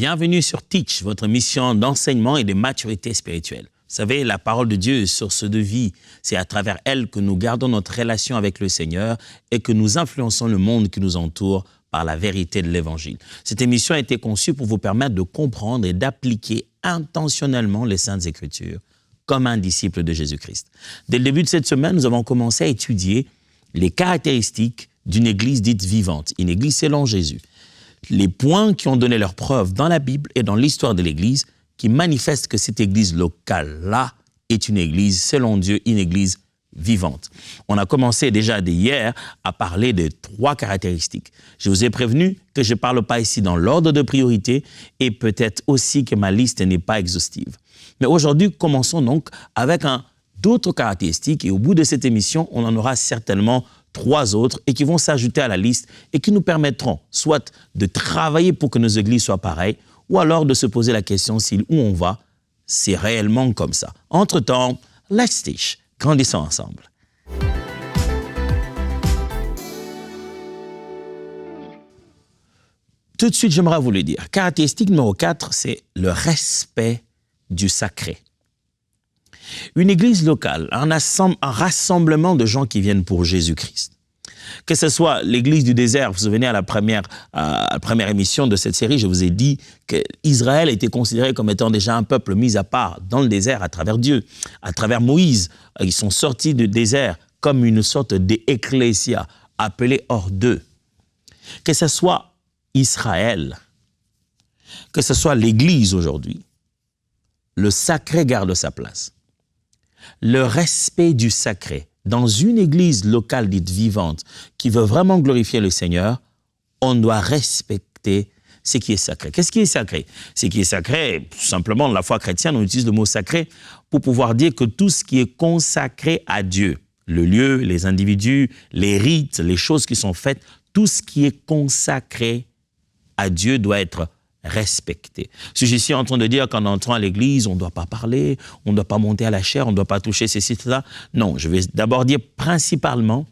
Bienvenue sur Teach, votre mission d'enseignement et de maturité spirituelle. Vous savez, la parole de Dieu est source de vie. C'est à travers elle que nous gardons notre relation avec le Seigneur et que nous influençons le monde qui nous entoure par la vérité de l'Évangile. Cette émission a été conçue pour vous permettre de comprendre et d'appliquer intentionnellement les Saintes Écritures comme un disciple de Jésus-Christ. Dès le début de cette semaine, nous avons commencé à étudier les caractéristiques d'une Église dite vivante, une Église selon Jésus. Les points qui ont donné leur preuve dans la Bible et dans l'histoire de l'Église qui manifestent que cette Église locale-là est une Église, selon Dieu, une Église vivante. On a commencé déjà dès hier à parler de 3 caractéristiques. Je vous ai prévenu que je ne parle pas ici dans l'ordre de priorité et peut-être aussi que ma liste n'est pas exhaustive. Mais aujourd'hui, commençons donc avec d'autres caractéristiques et au bout de cette émission, on en aura certainement 3 autres et qui vont s'ajouter à la liste et qui nous permettront soit de travailler pour que nos églises soient pareilles ou alors de se poser la question si où on va, c'est réellement comme ça. Entre-temps, let's teach, grandissons ensemble. Tout de suite, j'aimerais vous le dire. Caractéristique numéro 4, c'est le respect du sacré. Une église locale, un rassemblement de gens qui viennent pour Jésus-Christ. Que ce soit l'église du désert, vous vous souvenez à la première émission de cette série, je vous ai dit qu'Israël était considéré comme étant déjà un peuple mis à part dans le désert à travers Dieu, à travers Moïse. Ils sont sortis du désert comme une sorte d'ecclésia appelée hors d'eux. Que ce soit Israël, que ce soit l'église aujourd'hui, le sacré garde sa place. Le respect du sacré. Dans une église locale dite vivante qui veut vraiment glorifier le Seigneur, on doit respecter ce qui est sacré. Qu'est-ce qui est sacré? Ce qui est sacré, tout simplement, dans la foi chrétienne, on utilise le mot sacré pour pouvoir dire que tout ce qui est consacré à Dieu, le lieu, les individus, les rites, les choses qui sont faites, tout ce qui est consacré à Dieu doit être respecté. Si je suis en train de dire qu'en entrant à l'église, on ne doit pas parler, on ne doit pas monter à la chaire, on ne doit pas toucher ceci, cela. Non, je vais d'abord dire principalement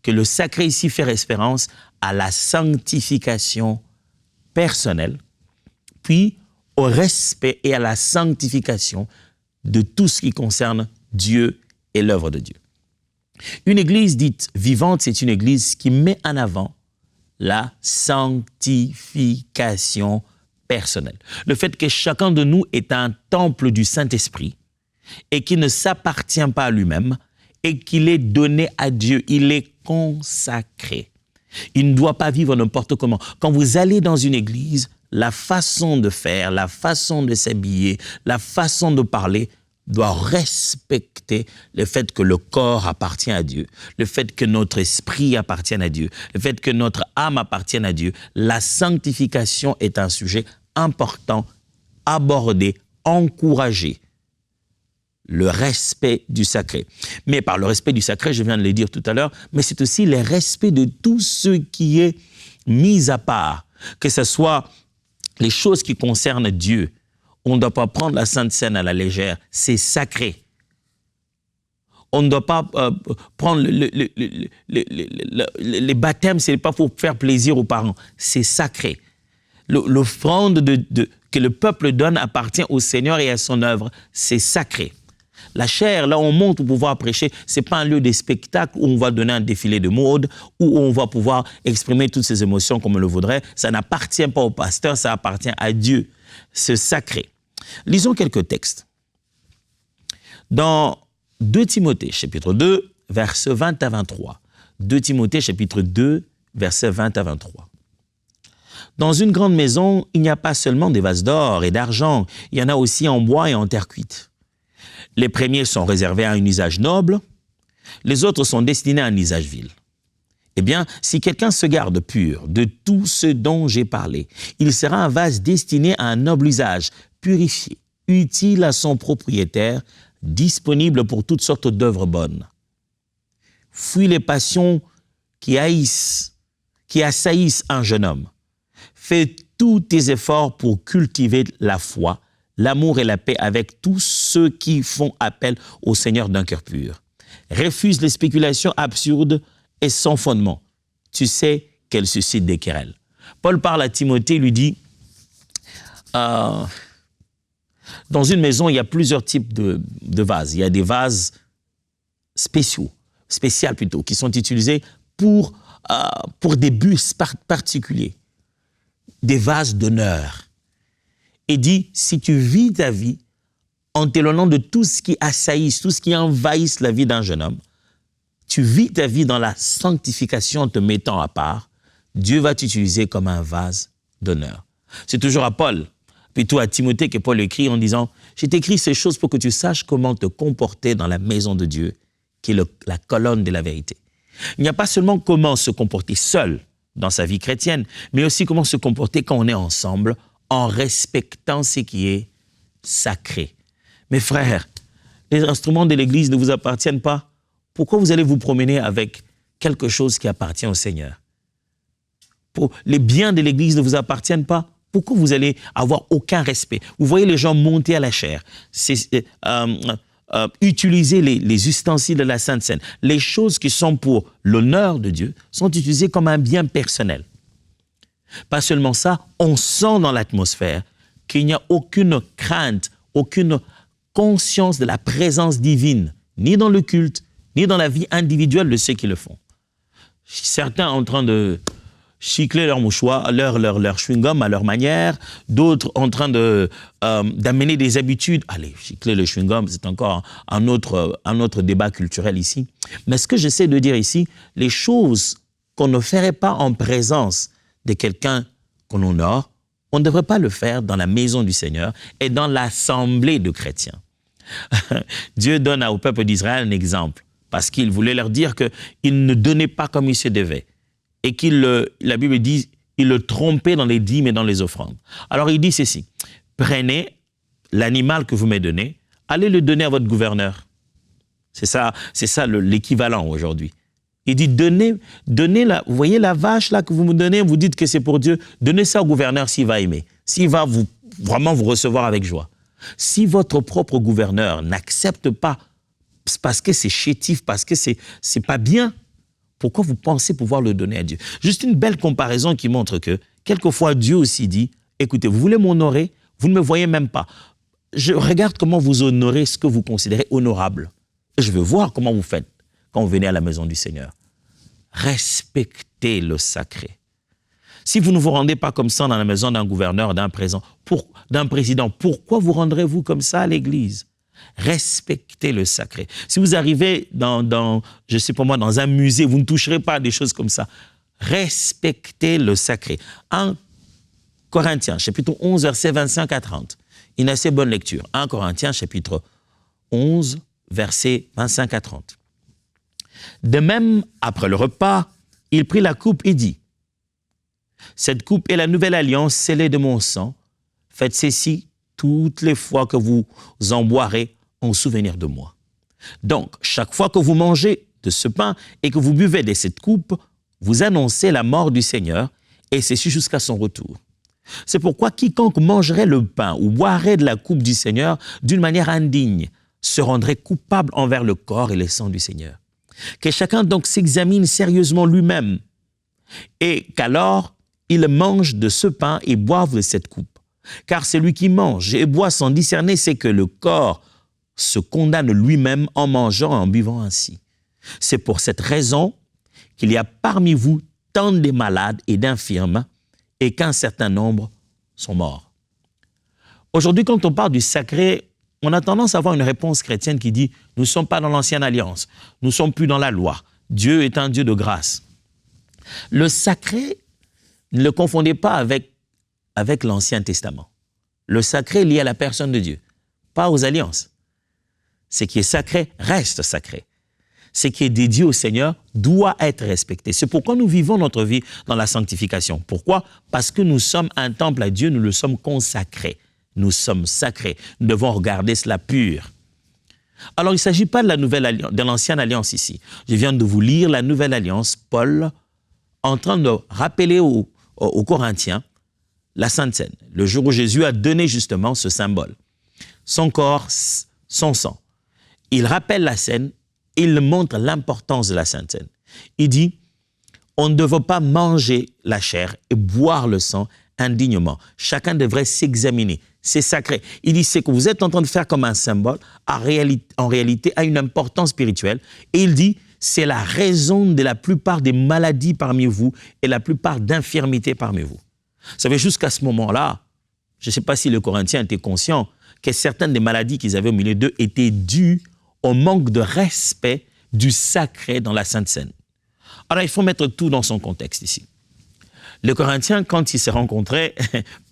que le sacré ici fait référence à la sanctification personnelle, puis au respect et à la sanctification de tout ce qui concerne Dieu et l'œuvre de Dieu. Une église dite vivante, c'est une église qui met en avant la sanctification personnel. Le fait que chacun de nous est un temple du Saint-Esprit et qu'il ne s'appartient pas à lui-même et qu'il est donné à Dieu, il est consacré. Il ne doit pas vivre n'importe comment. Quand vous allez dans une église, la façon de faire, la façon de s'habiller, la façon de parler doit respecter le fait que le corps appartient à Dieu, le fait que notre esprit appartienne à Dieu, le fait que notre âme appartienne à Dieu. La sanctification est un sujet important, abordé, encouragé. Le respect du sacré. Mais par le respect du sacré, je viens de le dire tout à l'heure, mais c'est aussi le respect de tout ce qui est mis à part, que ce soit les choses qui concernent Dieu. On ne doit pas prendre la Sainte Seine à la légère, c'est sacré. On ne doit pas prendre les baptêmes, ce n'est pas pour faire plaisir aux parents, c'est sacré. L'offrande que le peuple donne appartient au Seigneur et à son œuvre, c'est sacré. La chaire, là on monte pour pouvoir prêcher, ce n'est pas un lieu de spectacle où on va donner un défilé de mode, où on va pouvoir exprimer toutes ses émotions comme on le voudrait. Ça n'appartient pas au pasteur, ça appartient à Dieu. C'est sacré. Lisons quelques textes. Dans 2 Timothée, chapitre 2, versets 20 à 23. 2 Timothée, chapitre 2, versets 20 à 23. Dans une grande maison, il n'y a pas seulement des vases d'or et d'argent, il y en a aussi en bois et en terre cuite. Les premiers sont réservés à un usage noble, les autres sont destinés à un usage vil. Eh bien, si quelqu'un se garde pur de tout ce dont j'ai parlé, il sera un vase destiné à un noble usage, purifié, utile à son propriétaire, disponible pour toutes sortes d'œuvres bonnes. Fuis les passions qui assaillissent un jeune homme. Fais tous tes efforts pour cultiver la foi, l'amour et la paix avec tous ceux qui font appel au Seigneur d'un cœur pur. Refuse les spéculations absurdes et sans fondement. Tu sais qu'elles suscitent des querelles. Paul parle à Timothée, lui dit dans une maison, il y a plusieurs types de vases. Il y a des vases spéciaux plutôt, qui sont utilisés pour des buts particuliers. Des vases d'honneur. Et dit, si tu vis ta vie en t'éloignant de tout ce qui assaillisse, tout ce qui envahisse la vie d'un jeune homme, tu vis ta vie dans la sanctification en te mettant à part, Dieu va t'utiliser comme un vase d'honneur. C'est toujours à Paul, plutôt à Timothée que Paul écrit en disant « Je t'écris ces choses pour que tu saches comment te comporter dans la maison de Dieu, qui est la colonne de la vérité. » Il n'y a pas seulement comment se comporter seul dans sa vie chrétienne, mais aussi comment se comporter quand on est ensemble, en respectant ce qui est sacré. Mes frères, les instruments de l'Église ne vous appartiennent pas. Pourquoi vous allez vous promener avec quelque chose qui appartient au Seigneur? Les biens de l'Église ne vous appartiennent pas. Pourquoi vous allez avoir aucun respect? Vous voyez les gens monter à la chair, utiliser les ustensiles de la Sainte Seine. Les choses qui sont pour l'honneur de Dieu sont utilisées comme un bien personnel. Pas seulement ça, on sent dans l'atmosphère qu'il n'y a aucune crainte, aucune conscience de la présence divine, ni dans le culte, ni dans la vie individuelle de ceux qui le font. Certains en train de chicler leur mouchoir, leur chewing-gum à leur manière, d'autres en train d'amener des habitudes. Allez, chicler le chewing-gum, c'est encore un autre débat culturel ici. Mais ce que j'essaie de dire ici, les choses qu'on ne ferait pas en présence de quelqu'un qu'on honore, on ne devrait pas le faire dans la maison du Seigneur et dans l'assemblée de chrétiens. Dieu donne au peuple d'Israël un exemple, parce qu'il voulait leur dire qu'il ne donnait pas comme il se devait, et la Bible dit, il le trompait dans les dîmes et dans les offrandes. Alors il dit ceci, prenez l'animal que vous m'avez donné, allez le donner à votre gouverneur. C'est ça l'équivalent aujourd'hui. Il dit, donnez vous voyez la vache là que vous me donnez, vous dites que c'est pour Dieu, donnez ça au gouverneur s'il va aimer, s'il va vraiment vous recevoir avec joie. Si votre propre gouverneur n'accepte pas, parce que c'est chétif, parce que c'est pas bien, pourquoi vous pensez pouvoir le donner à Dieu? Juste une belle comparaison qui montre que, quelquefois, Dieu aussi dit, écoutez, vous voulez m'honorer, vous ne me voyez même pas. Je regarde comment vous honorez ce que vous considérez honorable. Et je veux voir comment vous faites quand vous venez à la maison du Seigneur. Respectez le sacré. Si vous ne vous rendez pas comme ça dans la maison d'un gouverneur, d'un président, pourquoi vous rendrez-vous comme ça à l'église? Respectez le sacré. Si vous arrivez je sais pas moi, dans un musée, vous ne toucherez pas à des choses comme ça. Respectez le sacré. En Corinthiens, chapitre 11, versets 25 à 30. Une assez bonne lecture. 1 Corinthiens, chapitre 11, versets 25 à 30. De même, après le repas, il prit la coupe et dit, « Cette coupe est la nouvelle alliance scellée de mon sang. Faites ceci toutes les fois que vous en boirez en souvenir de moi. Donc, chaque fois que vous mangez de ce pain et que vous buvez de cette coupe, vous annoncez la mort du Seigneur, et ceci jusqu'à son retour. C'est pourquoi quiconque mangerait le pain ou boirait de la coupe du Seigneur d'une manière indigne se rendrait coupable envers le corps et le sang du Seigneur. Que chacun donc s'examine sérieusement lui-même, et qu'alors il mange de ce pain et boive de cette coupe. Car celui qui mange et boit sans discerner, c'est que le corps se condamne lui-même en mangeant et en buvant ainsi. C'est pour cette raison qu'il y a parmi vous tant de malades et d'infirmes, et qu'un certain nombre sont morts. Aujourd'hui, quand on parle du sacré, on a tendance à avoir une réponse chrétienne qui dit « Nous ne sommes pas dans l'ancienne alliance, nous ne sommes plus dans la loi. Dieu est un Dieu de grâce. » Le sacré, ne le confondez pas avec l'Ancien Testament. Le sacré est lié à la personne de Dieu, pas aux alliances. Ce qui est sacré reste sacré. Ce qui est dédié au Seigneur doit être respecté. C'est pourquoi nous vivons notre vie dans la sanctification. Pourquoi? Parce que nous sommes un temple à Dieu, nous le sommes consacrés. Nous sommes sacrés. Nous devons regarder cela pur. Alors, il ne s'agit pas de l'ancienne alliance ici. Je viens de vous lire la nouvelle alliance, Paul, en train de rappeler aux Corinthiens la Sainte Seine, le jour où Jésus a donné justement ce symbole. Son corps, son sang. Il rappelle la scène, il montre l'importance de la Sainte Seine. Il dit, on ne devait pas manger la chair et boire le sang indignement. Chacun devrait s'examiner. C'est sacré. Il dit, ce que vous êtes en train de faire comme un symbole, en réalité, a une importance spirituelle. Et il dit, c'est la raison de la plupart des maladies parmi vous et la plupart d'infirmités parmi vous. Vous savez, jusqu'à ce moment-là, je ne sais pas si les Corinthiens étaient conscients que certaines des maladies qu'ils avaient au milieu d'eux étaient dues au manque de respect du sacré dans la Sainte Seine. Alors, il faut mettre tout dans son contexte ici. Les Corinthiens, quand ils se rencontraient,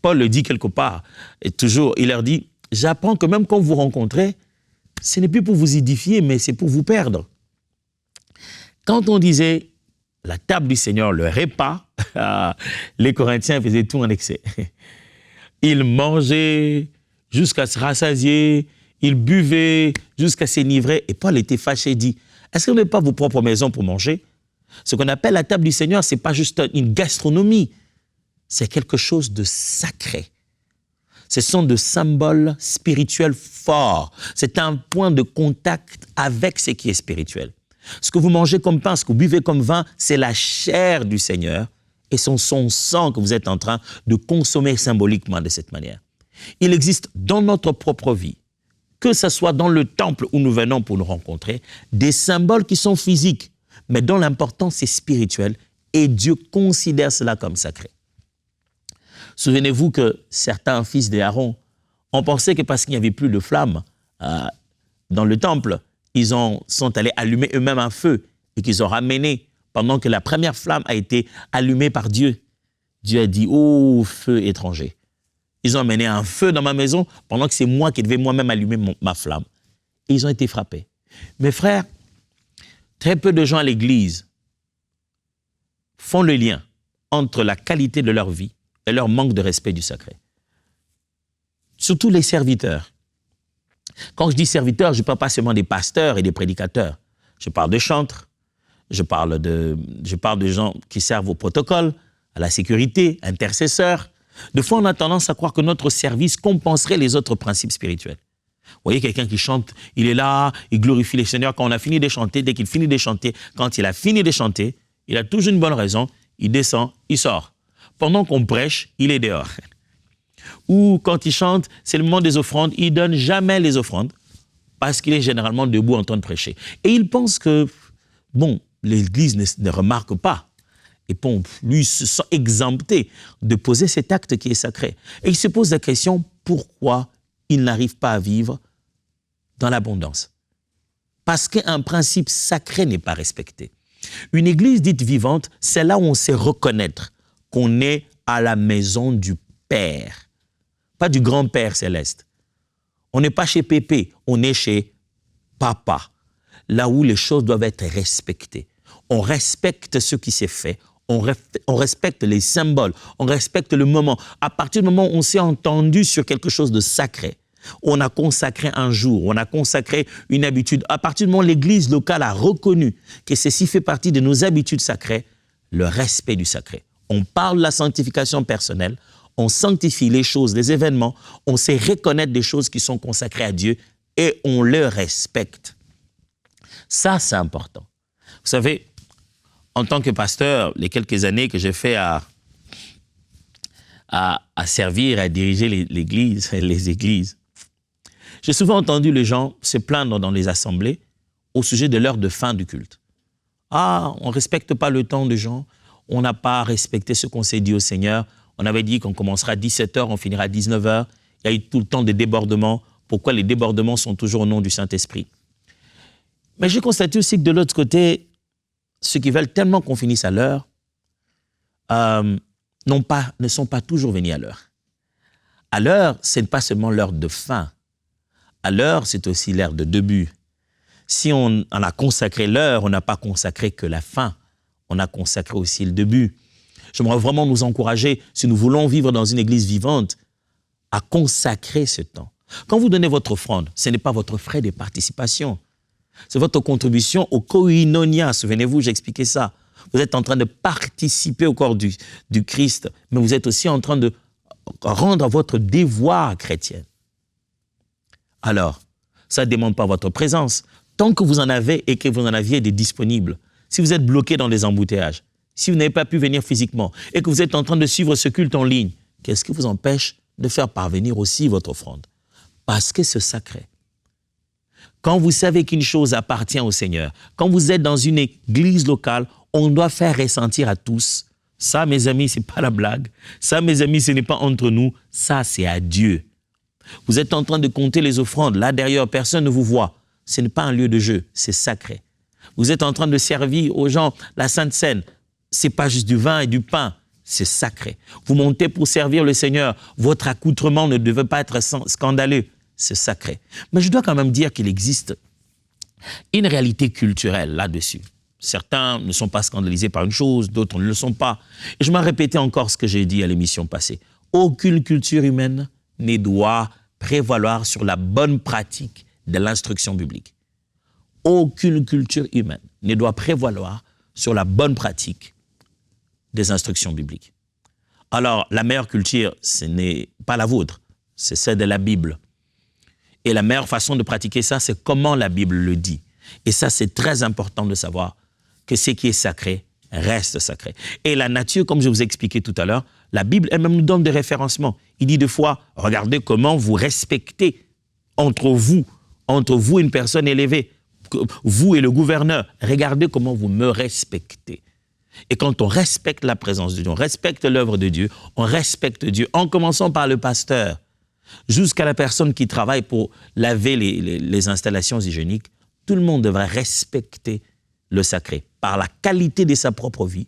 Paul le dit quelque part, et toujours, il leur dit, j'apprends que même quand vous rencontrez, ce n'est plus pour vous édifier, mais c'est pour vous perdre. Quand on disait la table du Seigneur, le repas, les Corinthiens faisaient tout en excès. Ils mangeaient jusqu'à se rassasier, ils buvaient jusqu'à s'enivrer. Et Paul était fâché et dit, est-ce que vous n'avez pas vos propres maisons pour manger? Ce qu'on appelle la table du Seigneur, ce n'est pas juste une gastronomie, c'est quelque chose de sacré. Ce sont des symboles spirituels forts. C'est un point de contact avec ce qui est spirituel. Ce que vous mangez comme pain, ce que vous buvez comme vin, c'est la chair du Seigneur et son sang que vous êtes en train de consommer symboliquement de cette manière. Il existe dans notre propre vie, que ce soit dans le temple où nous venons pour nous rencontrer, des symboles qui sont physiques, mais dont l'importance est spirituelle et Dieu considère cela comme sacré. Souvenez-vous que certains fils d'Aaron ont pensé que parce qu'il n'y avait plus de flammes dans le temple, ils sont allés allumer eux-mêmes un feu et qu'ils ont ramené pendant que la première flamme a été allumée par Dieu. Dieu a dit, oh, feu étranger. Ils ont amené un feu dans ma maison pendant que c'est moi qui devais moi-même allumer ma flamme. Et ils ont été frappés. Mes frères, très peu de gens à l'église font le lien entre la qualité de leur vie et leur manque de respect du sacré. Surtout les serviteurs. Quand je dis serviteurs, je ne parle pas seulement des pasteurs et des prédicateurs. Je parle de chantres, je parle de gens qui servent au protocole, à la sécurité, intercesseurs. De fois, on a tendance à croire que notre service compenserait les autres principes spirituels. Vous voyez quelqu'un qui chante, il est là, il glorifie le Seigneur. Quand on a fini de chanter, dès qu'il finit de chanter, quand il a fini de chanter, il a toujours une bonne raison, il descend, il sort. Pendant qu'on prêche, il est dehors. Ou quand il chante, c'est le moment des offrandes, il ne donne jamais les offrandes parce qu'il est généralement debout en train de prêcher. Et il pense que, bon, l'Église ne remarque pas. Et bon, lui se sent exempté de poser cet acte qui est sacré. Et il se pose la question, pourquoi il n'arrive pas à vivre dans l'abondance? Parce qu'un principe sacré n'est pas respecté. Une église dite vivante, c'est là où on sait reconnaître qu'on est à la maison du Père, pas du grand-père céleste. On n'est pas chez Pépé, on est chez Papa, là où les choses doivent être respectées. On respecte ce qui s'est fait, on respecte les symboles, on respecte le moment. À partir du moment où on s'est entendu sur quelque chose de sacré, on a consacré un jour, on a consacré une habitude. À partir du moment où l'Église locale a reconnu que ceci fait partie de nos habitudes sacrées, le respect du sacré. On parle de la sanctification personnelle, on sanctifie les choses, les événements, on sait reconnaître des choses qui sont consacrées à Dieu et on le respecte. Ça, c'est important. Vous savez, en tant que pasteur, les quelques années que j'ai fait à servir, à diriger les églises, j'ai souvent entendu les gens se plaindre dans les assemblées au sujet de l'heure de fin du culte. Ah, on ne respecte pas le temps des gens, on n'a pas respecté ce qu'on s'est dit au Seigneur. On avait dit qu'on commencera à 17h, on finira à 19h. Il y a eu tout le temps des débordements. Pourquoi les débordements sont toujours au nom du Saint-Esprit? Mais j'ai constaté aussi que de l'autre côté, ceux qui veulent tellement qu'on finisse à l'heure ne sont pas toujours venus à l'heure. À l'heure, ce n'est pas seulement l'heure de fin. À l'heure, c'est aussi l'heure de début. Si on a consacré l'heure, on n'a pas consacré que la fin. On a consacré aussi le début. J'aimerais vraiment nous encourager, si nous voulons vivre dans une église vivante, à consacrer ce temps. Quand vous donnez votre offrande, ce n'est pas votre frais de participation. C'est votre contribution au koinonia. Souvenez-vous, j'ai expliqué ça. Vous êtes en train de participer au corps du Christ, mais vous êtes aussi en train de rendre votre devoir chrétien. Alors, ça ne demande pas votre présence. Tant que vous en avez et que vous en aviez des disponibles, si vous êtes bloqué dans les embouteillages, si vous n'avez pas pu venir physiquement et que vous êtes en train de suivre ce culte en ligne, qu'est-ce qui vous empêche de faire parvenir aussi votre offrande? Parce que c'est sacré. Quand vous savez qu'une chose appartient au Seigneur, quand vous êtes dans une église locale, on doit faire ressentir à tous. Ça, mes amis, ce n'est pas la blague. Ça, mes amis, ce n'est pas entre nous. Ça, c'est à Dieu. Vous êtes en train de compter les offrandes. Là, derrière, personne ne vous voit. Ce n'est pas un lieu de jeu, c'est sacré. Vous êtes en train de servir aux gens la Sainte Seine. Ce n'est pas juste du vin et du pain, c'est sacré. Vous montez pour servir le Seigneur. Votre accoutrement ne devait pas être scandaleux. C'est sacré. Mais je dois quand même dire qu'il existe une réalité culturelle là-dessus. Certains ne sont pas scandalisés par une chose, d'autres ne le sont pas. Et je m'en répétais encore ce que j'ai dit à l'émission passée. Aucune culture humaine ne doit prévaloir sur la bonne pratique de l'instruction biblique. Aucune culture humaine ne doit prévaloir sur la bonne pratique des instructions bibliques. Alors, la meilleure culture, ce n'est pas la vôtre, c'est celle de la Bible. Et la meilleure façon de pratiquer ça, c'est comment la Bible le dit. Et ça, c'est très important de savoir que ce qui est sacré reste sacré. Et la nature, comme je vous ai expliqué tout à l'heure, la Bible elle-même nous donne des référencements. Il dit deux fois, regardez comment vous respectez entre vous une personne élevée, vous et le gouverneur, regardez comment vous me respectez. Et quand on respecte la présence de Dieu, on respecte l'œuvre de Dieu, on respecte Dieu, en commençant par le pasteur, jusqu'à la personne qui travaille pour laver les installations hygiéniques, tout le monde devrait respecter le sacré par la qualité de sa propre vie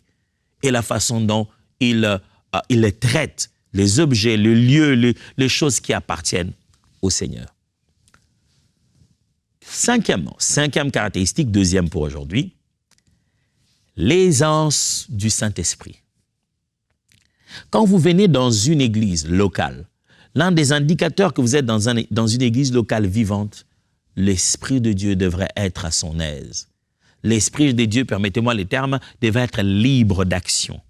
et la façon dont il traite les objets, les lieux, les choses qui appartiennent au Seigneur. Cinquième caractéristique, deuxième pour aujourd'hui, l'aisance du Saint-Esprit. Quand vous venez dans une église locale, l'un des indicateurs que vous êtes dans une église locale vivante, l'Esprit de Dieu devrait être à son aise. L'Esprit de Dieu, permettez-moi les termes, devrait être libre d'action.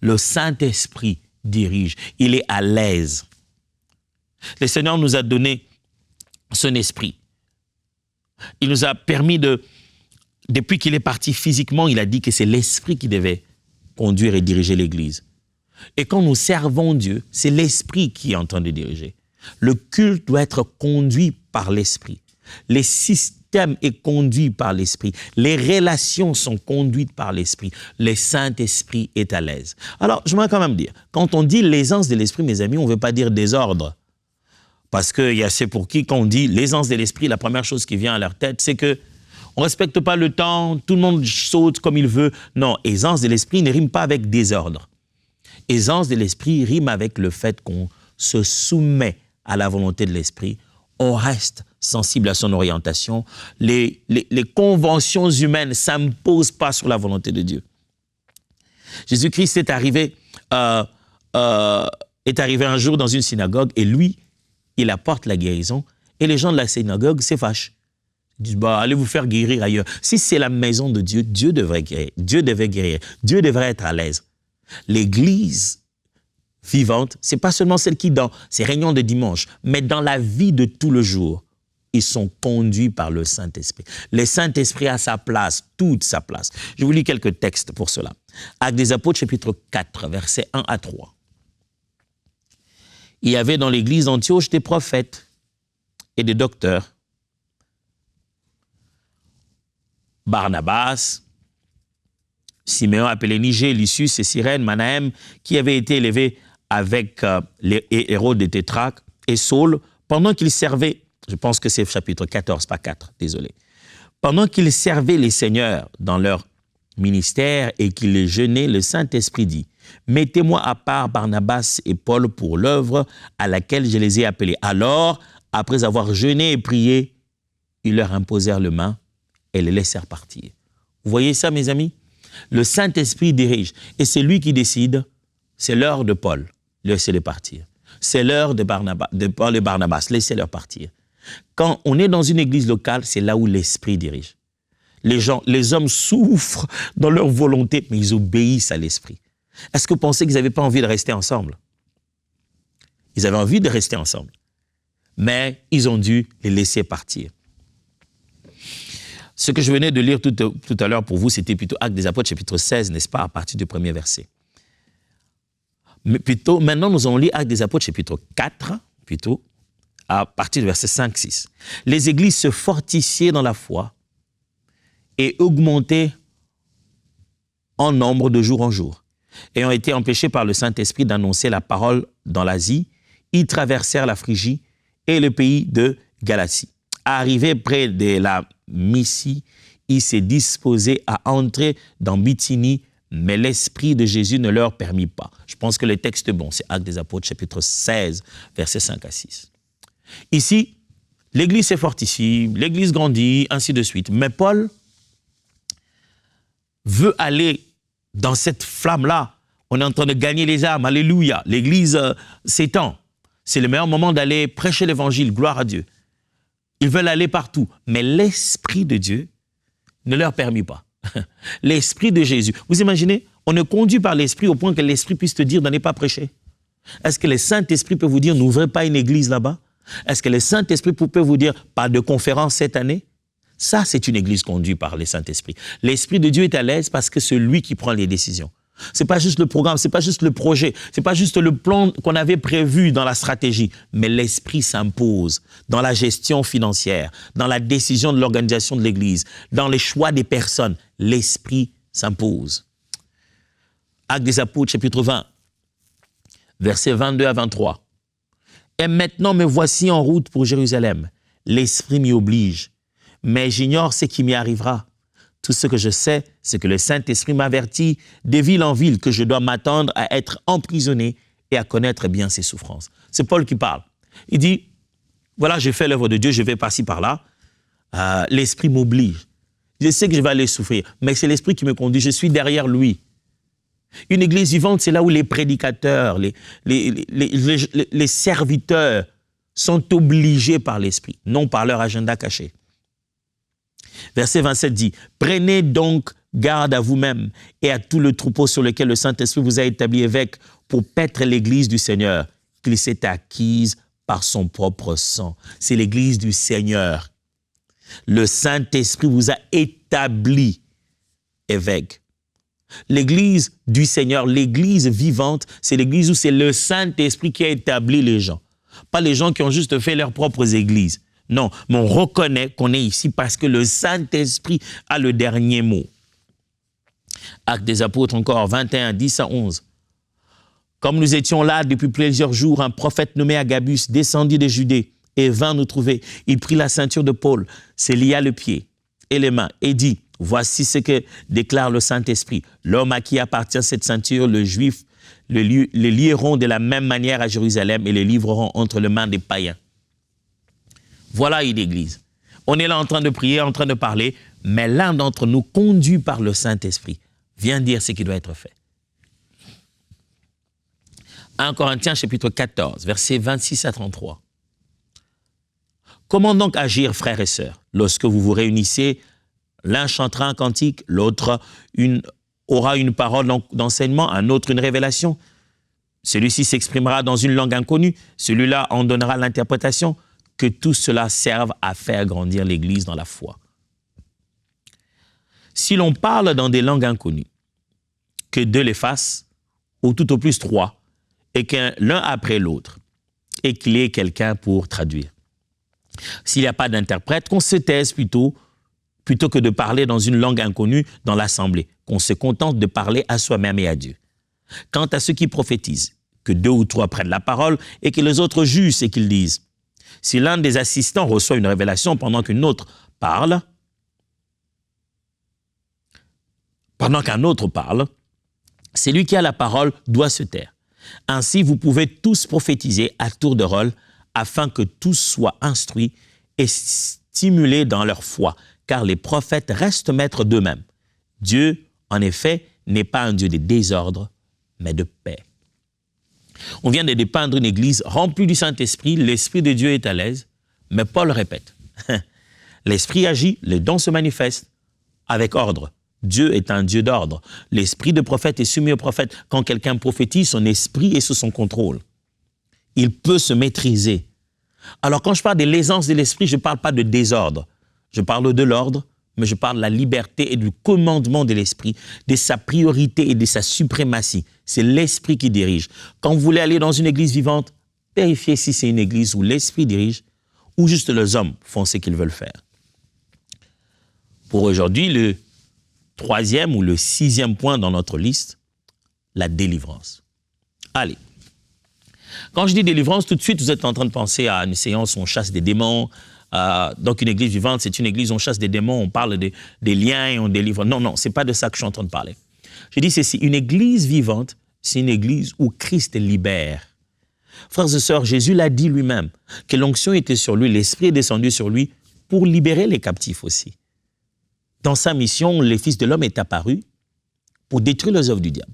Le Saint-Esprit dirige, il est à l'aise. Le Seigneur nous a donné son Esprit. Il nous a permis depuis qu'il est parti physiquement, il a dit que c'est l'Esprit qui devait conduire et diriger l'Église. Et quand nous servons Dieu, c'est l'Esprit qui est en train de diriger. Le culte doit être conduit par l'Esprit. Les systèmes sont conduits par l'Esprit. Les relations sont conduites par l'Esprit. Le Saint-Esprit est à l'aise. Alors, je voudrais quand même dire, quand on dit l'aisance de l'Esprit, mes amis, on ne veut pas dire désordre. Parce qu'il y a ceux pour qui, quand on dit l'aisance de l'Esprit, la première chose qui vient à leur tête, c'est que on ne respecte pas le temps, tout le monde saute comme il veut. Non, aisance de l'Esprit ne rime pas avec désordre. Aisance de l'Esprit rime avec le fait qu'on se soumet à la volonté de l'Esprit, on reste sensible à son orientation. Les conventions humaines ne s'imposent pas sur la volonté de Dieu. Jésus-Christ est arrivé un jour dans une synagogue et lui, il apporte la guérison et les gens de la synagogue se fâchent. Ils disent, allez vous faire guérir ailleurs. Si c'est la maison de Dieu, Dieu devrait guérir. Dieu devait guérir. Dieu devrait être à l'aise. L'Église vivante, ce n'est pas seulement celle qui dans ses réunions de dimanche, mais dans la vie de tout le jour, ils sont conduits par le Saint-Esprit. Le Saint-Esprit a sa place, toute sa place. Je vous lis quelques textes pour cela. Actes des Apôtres, chapitre 4, versets 1 à 3. Il y avait dans l'Église d'Antioche des prophètes et des docteurs. Barnabas, Siméon appelé Niger, Lucius et Cyrène, Manahem, qui avaient été élevés avec les Hérode de Tétrarque, et Saul, pendant qu'ils servaient, je pense que c'est chapitre 14, pas 4, désolé, pendant qu'ils servaient les seigneurs dans leur ministère et qu'ils jeûnaient, le Saint-Esprit dit, « Mettez-moi à part Barnabas et Paul pour l'œuvre à laquelle je les ai appelés. » Alors, après avoir jeûné et prié, ils leur imposèrent les mains et les laissèrent partir. Vous voyez ça, mes amis? Le Saint-Esprit dirige et c'est lui qui décide. C'est l'heure de Paul, laissez-les partir. C'est l'heure de Paul et Barnabas, laissez-les partir. Quand on est dans une église locale, c'est là où l'Esprit dirige. Les hommes souffrent dans leur volonté, mais ils obéissent à l'Esprit. Est-ce que vous pensez qu'ils n'avaient pas envie de rester ensemble? Ils avaient envie de rester ensemble, mais ils ont dû les laisser partir. Ce que je venais de lire tout à l'heure pour vous, c'était plutôt Actes des Apôtres, chapitre 16, n'est-ce pas, à partir du premier verset. Mais plutôt, maintenant, nous allons lire Actes des Apôtres, chapitre 4, plutôt, à partir du verset 5-6. Les églises se fortifiaient dans la foi et augmentaient en nombre de jour en jour. Ayant été empêchés par le Saint-Esprit d'annoncer la parole dans l'Asie, ils traversèrent la Phrygie et le pays de Galatie. Arrivés près de la Mysie, ils se disposaient à entrer dans Bithynie, mais l'Esprit de Jésus ne leur permit pas. Je pense que le texte est bon, c'est Actes des Apôtres, chapitre 16, versets 5 à 6. Ici, l'Église se fortifie, l'Église grandit, ainsi de suite. Mais Paul veut aller dans cette flamme-là. On est en train de gagner les âmes, alléluia. L'Église s'étend. C'est le meilleur moment d'aller prêcher l'Évangile, gloire à Dieu. Ils veulent aller partout, mais l'Esprit de Dieu ne leur permet pas. L'Esprit de Jésus. Vous imaginez, on est conduit par l'Esprit au point que l'Esprit puisse te dire de ne pas prêcher. Est-ce que le Saint-Esprit peut vous dire, n'ouvrez pas une église là-bas? Est-ce que le Saint-Esprit peut vous dire, pas de conférence cette année? Ça, c'est une église conduite par le Saint-Esprit. L'Esprit de Dieu est à l'aise parce que c'est lui qui prend les décisions. C'est pas juste le programme, c'est pas juste le projet, c'est pas juste le plan qu'on avait prévu dans la stratégie, mais l'Esprit s'impose dans la gestion financière, dans la décision de l'organisation de l'Église, dans les choix des personnes. L'Esprit s'impose. Actes des Apôtres, chapitre 20, versets 22 à 23. Et maintenant me voici en route pour Jérusalem. L'Esprit m'y oblige, mais j'ignore ce qui m'y arrivera. Tout ce que je sais, c'est que le Saint-Esprit m'avertit de ville en ville que je dois m'attendre à être emprisonné et à connaître bien ses souffrances. C'est Paul qui parle. Il dit, voilà, j'ai fait l'œuvre de Dieu, je vais par-ci, par-là. L'Esprit m'oblige. Je sais que je vais aller souffrir, mais c'est l'Esprit qui me conduit. Je suis derrière lui. Une église vivante, c'est là où les prédicateurs, les serviteurs sont obligés par l'Esprit, non par leur agenda caché. Verset 27 dit, « Prenez donc garde à vous-même et à tout le troupeau sur lequel le Saint-Esprit vous a établi évêque pour paître l'église du Seigneur, qu'il s'est acquise par son propre sang. » C'est l'église du Seigneur. Le Saint-Esprit vous a établi évêque. L'église du Seigneur, l'église vivante, c'est l'église où c'est le Saint-Esprit qui a établi les gens. Pas les gens qui ont juste fait leurs propres églises. Non, mais on reconnaît qu'on est ici parce que le Saint-Esprit a le dernier mot. Actes des Apôtres encore, 21, 10 à 11. Comme nous étions là depuis plusieurs jours, un prophète nommé Agabus descendit de Judée et vint nous trouver. Il prit la ceinture de Paul, se lia le pied et les mains et dit, voici ce que déclare le Saint-Esprit. L'homme à qui appartient cette ceinture, le Juif, le lieront de la même manière à Jérusalem et le livreront entre les mains des païens. Voilà une église. On est là en train de prier, en train de parler, mais l'un d'entre nous, conduit par le Saint-Esprit, vient dire ce qui doit être fait. 1 Corinthiens chapitre 14, versets 26 à 33. Comment donc agir, frères et sœurs, lorsque vous vous réunissez, l'un chantera un cantique, l'autre aura une parole d'enseignement, un autre une révélation. Celui-ci s'exprimera dans une langue inconnue, celui-là en donnera l'interprétation. Que tout cela serve à faire grandir l'Église dans la foi. Si l'on parle dans des langues inconnues, que deux les fassent, ou tout au plus trois, et que l'un après l'autre, et qu'il y ait quelqu'un pour traduire. S'il n'y a pas d'interprète, qu'on se taise plutôt que de parler dans une langue inconnue dans l'assemblée, qu'on se contente de parler à soi-même et à Dieu. Quant à ceux qui prophétisent, que deux ou trois prennent la parole et que les autres jugent ce qu'ils disent. Si l'un des assistants reçoit une révélation pendant qu'un autre parle, celui qui a la parole doit se taire. Ainsi, vous pouvez tous prophétiser à tour de rôle afin que tous soient instruits et stimulés dans leur foi, car les prophètes restent maîtres d'eux-mêmes. Dieu, en effet, n'est pas un Dieu de désordre, mais de paix. On vient de dépeindre une église remplie du Saint-Esprit, l'Esprit de Dieu est à l'aise, mais Paul répète, l'Esprit agit, les dons se manifestent avec ordre. Dieu est un Dieu d'ordre. L'esprit de prophète est soumis au prophète. Quand quelqu'un prophétise, son esprit est sous son contrôle. Il peut se maîtriser. Alors quand je parle de l'aisance de l'esprit, je ne parle pas de désordre. Je parle de l'ordre, mais je parle de la liberté et du commandement de l'Esprit, de sa priorité et de sa suprématie. C'est l'Esprit qui dirige. Quand vous voulez aller dans une église vivante, vérifiez si c'est une église où l'Esprit dirige ou juste les hommes font ce qu'ils veulent faire. Pour aujourd'hui, le 3e ou le 6e point dans notre liste, la délivrance. Allez. Quand je dis délivrance, tout de suite, vous êtes en train de penser à une séance où on chasse des démons. Donc, une église vivante, c'est une église où on chasse des démons, on parle des liens et on délivre. Non, ce n'est pas de ça que je suis en train de parler. Je dis ceci, une église vivante, c'est une église où Christ libère. Frères et sœurs, Jésus l'a dit lui-même, que l'onction était sur lui, l'Esprit est descendu sur lui pour libérer les captifs aussi. Dans sa mission, le Fils de l'homme est apparu pour détruire les œuvres du diable.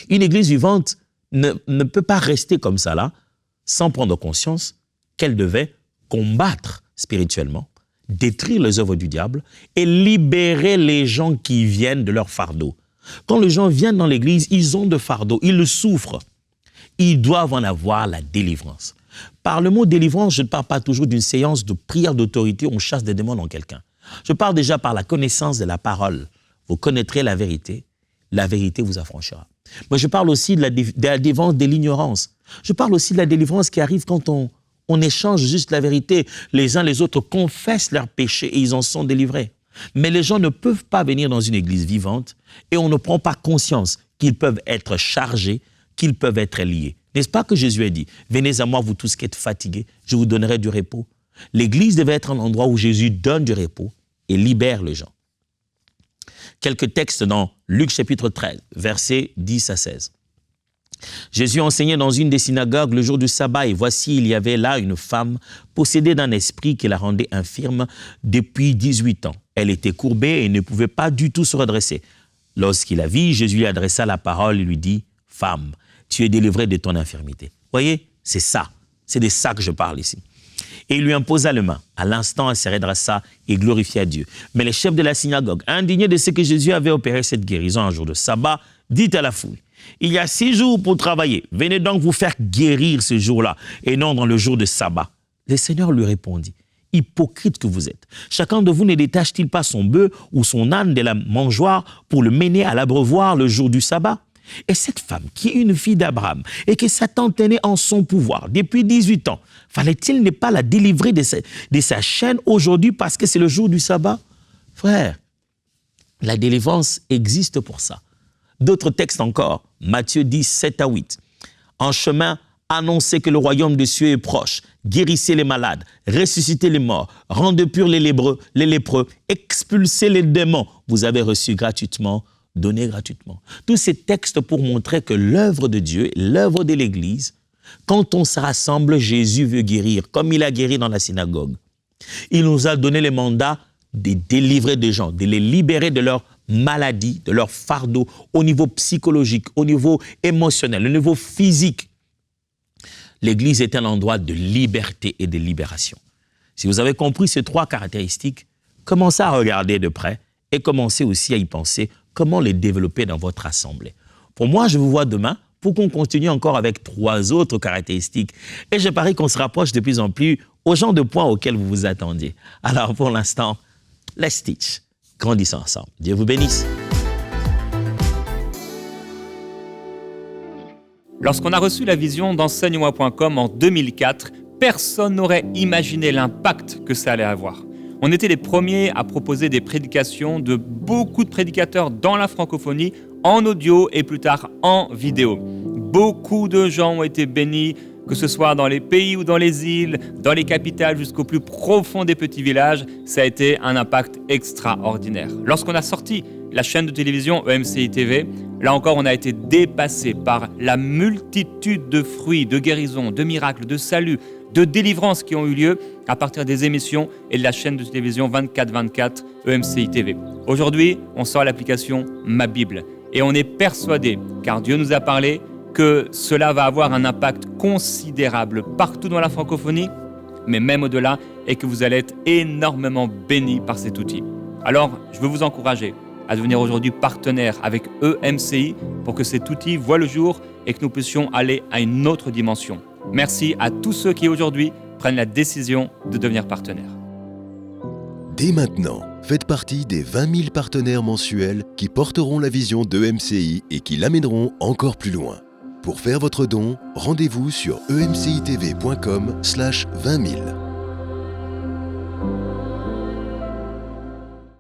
Une église vivante ne peut pas rester comme ça là, sans prendre conscience qu'elle devait combattre spirituellement, détruire les œuvres du diable et libérer les gens qui viennent de leur fardeau. Quand les gens viennent dans l'église, ils ont de fardeau, ils le souffrent. Ils doivent en avoir la délivrance. Par le mot délivrance, je ne parle pas toujours d'une séance de prière d'autorité où on chasse des démons dans quelqu'un. Je parle déjà par la connaissance de la parole. Vous connaîtrez la vérité vous affranchira. Mais je parle aussi de la délivrance de l'ignorance. Je parle aussi de la délivrance qui arrive quand on échange juste la vérité. Les uns les autres confessent leurs péchés et ils en sont délivrés. Mais les gens ne peuvent pas venir dans une église vivante et on ne prend pas conscience qu'ils peuvent être chargés, qu'ils peuvent être liés. N'est-ce pas que Jésus a dit « Venez à moi, vous tous qui êtes fatigués, je vous donnerai du repos ». L'église devait être un endroit où Jésus donne du repos et libère les gens. Quelques textes dans Luc chapitre 13, versets 10 à 16. Jésus enseignait dans une des synagogues le jour du sabbat et voici, il y avait là une femme possédée d'un esprit qui la rendait infirme depuis 18 ans. Elle était courbée et ne pouvait pas du tout se redresser. Lorsqu'il la vit, Jésus lui adressa la parole et lui dit « Femme, tu es délivrée de ton infirmité. » Voyez, c'est ça. C'est de ça que je parle ici. Et il lui imposa les mains. À l'instant, elle se redressa et glorifia Dieu. Mais les chefs de la synagogue, indignés de ce que Jésus avait opéré cette guérison un jour de sabbat, dit à la foule, « Il y a 6 jours pour travailler. Venez donc vous faire guérir ce jour-là et non dans le jour de sabbat. » Le Seigneur lui répondit, « Hypocrite que vous êtes. Chacun de vous ne détache-t-il pas son bœuf ou son âne de la mangeoire pour le mener à l'abreuvoir le jour du sabbat? Et cette femme, qui est une fille d'Abraham et que Satan tenait en son pouvoir depuis 18 ans, fallait-il ne pas la délivrer de sa chaîne aujourd'hui parce que c'est le jour du sabbat? Frère, la délivrance existe pour ça. D'autres textes encore, Matthieu 10, 7 à 8. En chemin, annoncez que le royaume des cieux est proche, guérissez les malades, ressuscitez les morts, rendez purs les lépreux, expulsez les démons. Vous avez reçu gratuitement, donné gratuitement. Tous ces textes pour montrer que l'œuvre de Dieu, l'œuvre de l'Église, quand on se rassemble, Jésus veut guérir, comme il a guéri dans la synagogue. Il nous a donné le mandat de délivrer des gens, de les libérer de leur maladie, de leur fardeau, au niveau psychologique, au niveau émotionnel, au niveau physique. L'Église est un endroit de liberté et de libération. Si vous avez compris ces 3 caractéristiques, commencez à regarder de près et commencez aussi à y penser comment les développer dans votre assemblée. Pour moi, je vous vois demain pour qu'on continue encore avec 3 autres caractéristiques. Et je parie qu'on se rapproche de plus en plus au genre de points auxquels vous vous attendiez. Alors pour l'instant, let's teach. Grandissons ensemble. Dieu vous bénisse. Lorsqu'on a reçu la vision d'enseigne-moi.com en 2004, personne n'aurait imaginé l'impact que ça allait avoir. On était les premiers à proposer des prédications de beaucoup de prédicateurs dans la francophonie, en audio et plus tard en vidéo. Beaucoup de gens ont été bénis, que ce soit dans les pays ou dans les îles, dans les capitales jusqu'au plus profond des petits villages. Ça a été un impact extraordinaire. Lorsqu'on a sorti la chaîne de télévision EMCI TV, là encore on a été dépassé par la multitude de fruits, de guérisons, de miracles, de saluts, de délivrances qui ont eu lieu à partir des émissions et de la chaîne de télévision 24/24 EMCI TV. Aujourd'hui, on sort l'application Ma Bible et on est persuadé, car Dieu nous a parlé, que cela va avoir un impact considérable partout dans la francophonie, mais même au-delà, et que vous allez être énormément bénis par cet outil. Alors, je veux vous encourager à devenir aujourd'hui partenaire avec EMCI pour que cet outil voie le jour et que nous puissions aller à une autre dimension. Merci à tous ceux qui aujourd'hui prennent la décision de devenir partenaires. Dès maintenant, Faites partie des 20 000 partenaires mensuels qui porteront la vision d'EMCI et qui l'amèneront encore plus loin. Pour faire votre don, rendez-vous sur emcitv.com/20 000.